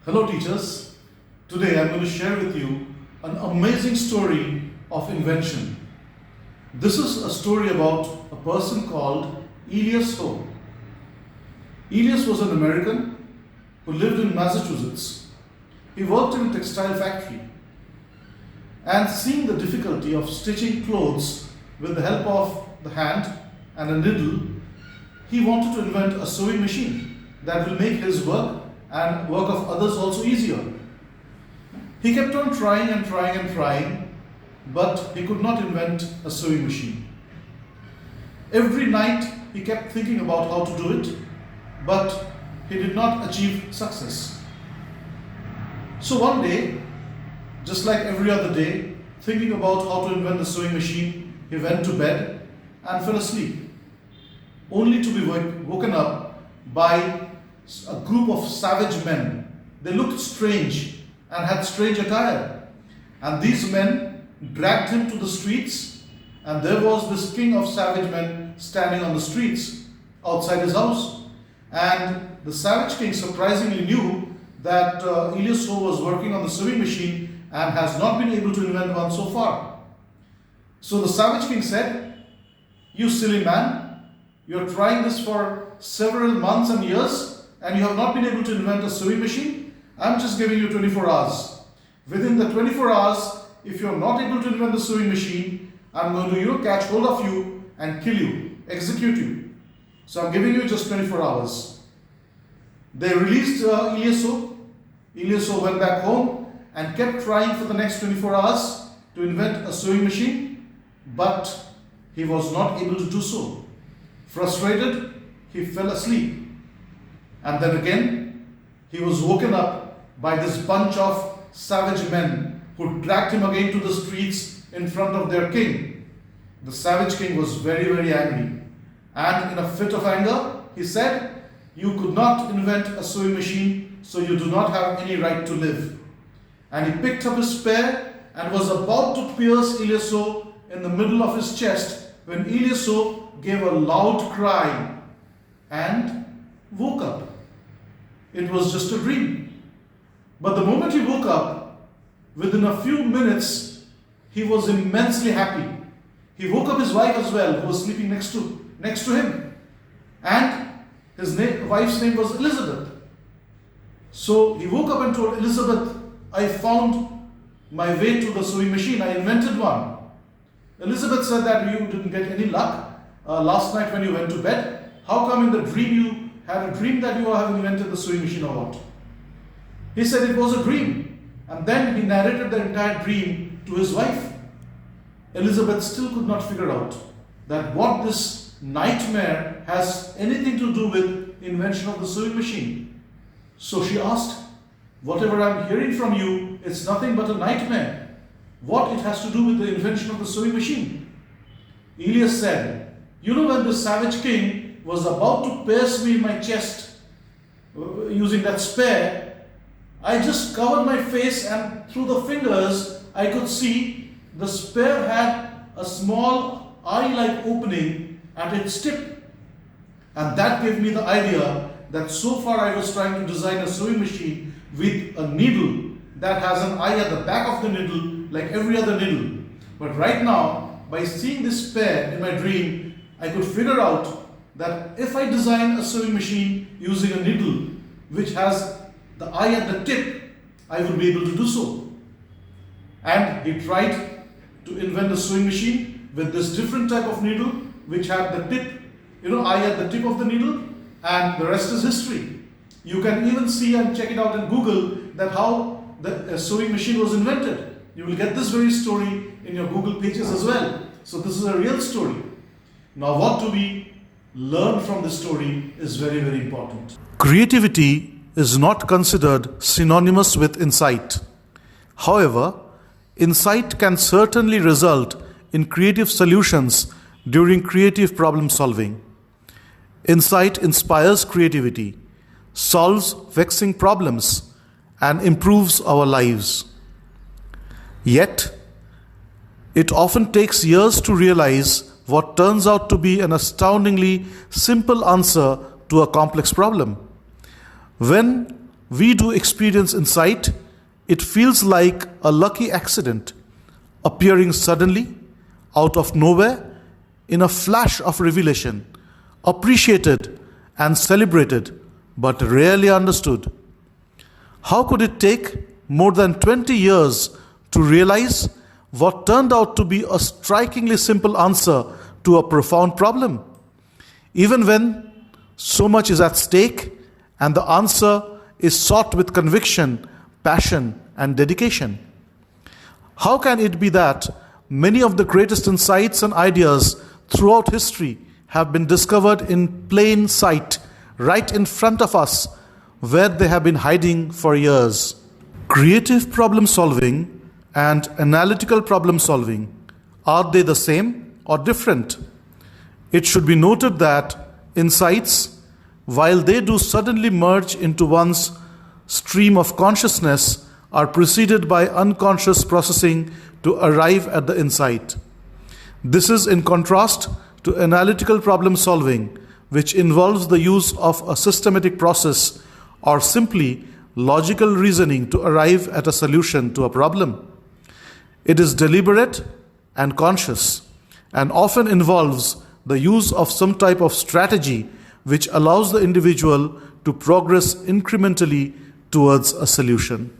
Hello teachers, today I'm going to share with you an amazing story of invention. This is a story about a person called Elias. Elias was an American who lived in Massachusetts. He worked in a textile factory, and seeing the difficulty of stitching clothes with the help of the hand and a needle, he wanted to invent a sewing machine that will make his work and work of others also easier. He kept on trying and trying, but he could not invent a sewing machine. Every night he kept thinking about how to do it, but he did not achieve success. So one day, just like every other day, thinking about how to invent the sewing machine, he went to bed and fell asleep, only to be woken up by a group of savage men. They looked strange and had strange attire. And these men dragged him to the streets, and there was this king of savage men standing on the streets outside his house. And the savage king surprisingly knew that Elias was working on the sewing machine and has not been able to invent one so far. So the savage king said, "You silly man, you are trying this for several months and years, and you have not been able to invent a sewing machine. I'm just giving you 24 hours. Within the 24 hours, if you're not able to invent the sewing machine, I'm going to catch hold of you and kill you, execute you. So I'm giving you just 24 hours. They released Elias. Elias went back home and kept trying for the next 24 hours to invent a sewing machine, but he was not able to do so. Frustrated, he fell asleep. And then again, he was woken up by this bunch of savage men who dragged him again to the streets in front of their king. The savage king was very, very angry. And in a fit of anger, he said, "You could not invent a sewing machine, so you do not have any right to live." And he picked up his spear and was about to pierce Elias in the middle of his chest when Elias gave a loud cry and woke up. It was just a dream. But the moment he woke up, within a few minutes, he was immensely happy. He woke up his wife as well, who was sleeping next to him. And his wife's name was Elizabeth. So he woke up and told Elizabeth, "I found my way to the sewing machine. I invented one." Elizabeth said that you didn't get any luck last night when you went to bed. How come in the dream you had a dream that you have invented the sewing machine or what? He said it was a dream. And then he narrated the entire dream to his wife. Elizabeth still could not figure out that what this nightmare has anything to do with invention of the sewing machine. So she asked, "Whatever I'm hearing from you, it's nothing but a nightmare. What it has to do with the invention of the sewing machine?" Elias said, "You know, when the savage king was about to pierce me in my chest using that spear, I just covered my face, and through the fingers I could see the spear had a small eye-like opening at its tip. And that gave me the idea that so far I was trying to design a sewing machine with a needle that has an eye at the back of the needle like every other needle. But right now, by seeing this spear in my dream, I could figure out that if I design a sewing machine using a needle which has the eye at the tip, I will be able to do so." And he tried to invent a sewing machine with this different type of needle which had the tip, eye at the tip of the needle, and the rest is history. You can even see and check it out in Google that how the sewing machine was invented. You will get this very story in your Google pages as well. So this is a real story. Now what do we learn from this story is very, very important. Creativity is not considered synonymous with insight. However, insight can certainly result in creative solutions during creative problem solving. Insight inspires creativity, solves vexing problems, and improves our lives. Yet, it often takes years to realize what turns out to be an astoundingly simple answer to a complex problem. When we do experience insight, it feels like a lucky accident, appearing suddenly, out of nowhere, in a flash of revelation, appreciated and celebrated, but rarely understood. How could it take more than 20 years to realize what turned out to be a strikingly simple answer to a profound problem? Even when so much is at stake and the answer is sought with conviction, passion, and dedication. How can it be that many of the greatest insights and ideas throughout history have been discovered in plain sight, right in front of us, where they have been hiding for years? Creative problem solving and analytical problem solving, are they the same or different? It should be noted that insights, while they do suddenly merge into one's stream of consciousness, are preceded by unconscious processing to arrive at the insight. This is in contrast to analytical problem solving, which involves the use of a systematic process or simply logical reasoning to arrive at a solution to a problem. It is deliberate and conscious, and often involves the use of some type of strategy which allows the individual to progress incrementally towards a solution.